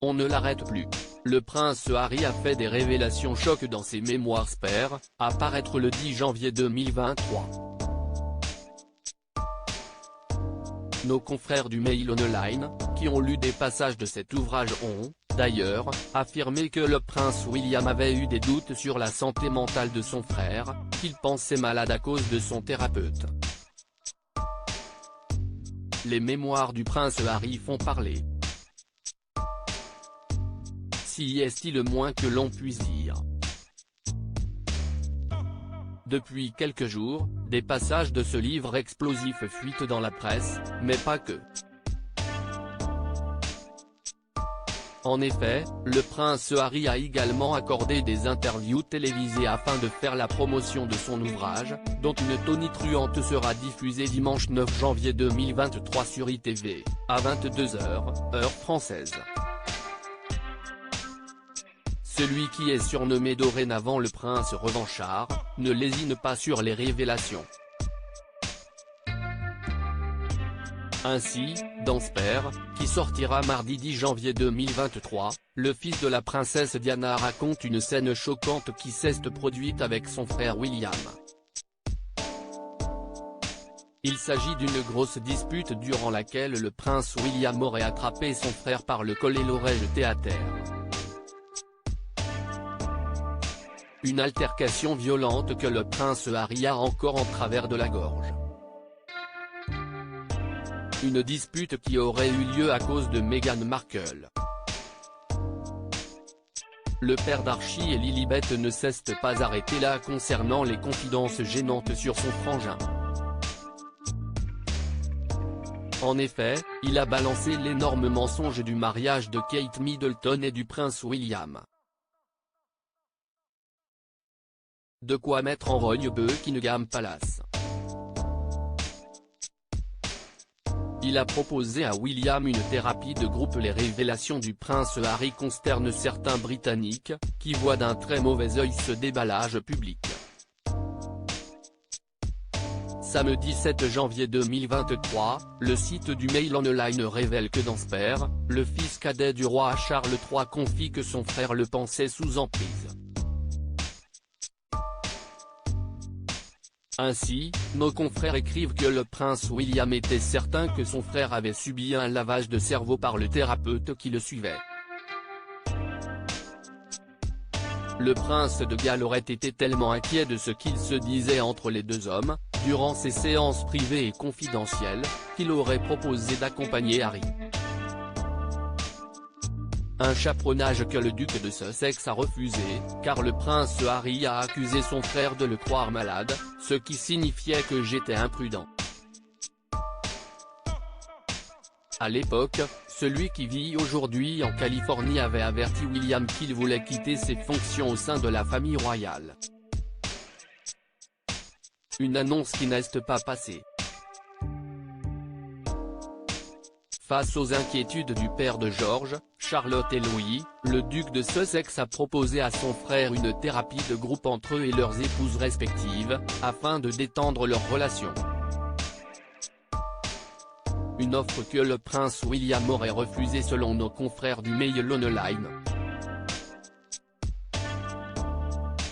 On ne l'arrête plus. Le prince Harry a fait des révélations choc dans ses mémoires Spare, à paraître le 10 janvier 2023. Nos confrères du Mail Online, qui ont lu des passages de cet ouvrage ont, d'ailleurs, affirmé que le prince William avait eu des doutes sur la santé mentale de son frère, qu'il pensait malade à cause de son thérapeute. Les mémoires du prince Harry font parler. Si est-il le moins que l'on puisse dire. Depuis quelques jours, des passages de ce livre explosif fuitent dans la presse, mais pas que. En effet, le prince Harry a également accordé des interviews télévisées afin de faire la promotion de son ouvrage, dont une tonitruante sera diffusée dimanche 9 janvier 2023 sur ITV, à 22h, heure française. Celui qui est surnommé dorénavant le prince revanchard, ne lésine pas sur les révélations. Ainsi, dans Spare, qui sortira mardi 10 janvier 2023, le fils de la princesse Diana raconte une scène choquante qui s'est produite avec son frère William. Il s'agit d'une grosse dispute durant laquelle le prince William aurait attrapé son frère par le col et l'aurait jeté à terre. Une altercation violente que le prince Harry a encore en travers de la gorge. Une dispute qui aurait eu lieu à cause de Meghan Markle. Le père d'Archie et Lilibet ne cesse pas arrêté là concernant les confidences gênantes sur son frangin. En effet, il a balancé l'énorme mensonge du mariage de Kate Middleton et du prince William. De quoi mettre en rogne Buckingham Palace. Il a proposé à William une thérapie de groupe. Les révélations du prince Harry consternent certains Britanniques, qui voient d'un très mauvais œil ce déballage public. Samedi 7 janvier 2023, le site du Mail Online révèle que dans Spare, le fils cadet du roi Charles III confie que son frère le pensait sous emprise. Ainsi, nos confrères écrivent que le prince William était certain que son frère avait subi un lavage de cerveau par le thérapeute qui le suivait. Le prince de Galles aurait été tellement inquiet de ce qu'il se disait entre les deux hommes, durant ses séances privées et confidentielles, qu'il aurait proposé d'accompagner Harry. Un chaperonnage que le duc de Sussex a refusé, car le prince Harry a accusé son frère de le croire malade, ce qui signifiait que j'étais imprudent. À l'époque, celui qui vit aujourd'hui en Californie avait averti William qu'il voulait quitter ses fonctions au sein de la famille royale. Une annonce qui n'est pas passée. Face aux inquiétudes du père de George, Charlotte et Louis, le duc de Sussex a proposé à son frère une thérapie de groupe entre eux et leurs épouses respectives, afin de détendre leur relation. Une offre que le prince William aurait refusée selon nos confrères du Mail Online.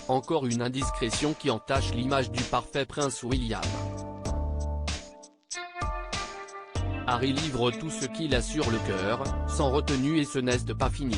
Encore une indiscrétion qui entache l'image du parfait prince William. Harry livre tout ce qu'il a sur le cœur, sans retenue et ce n'est pas fini.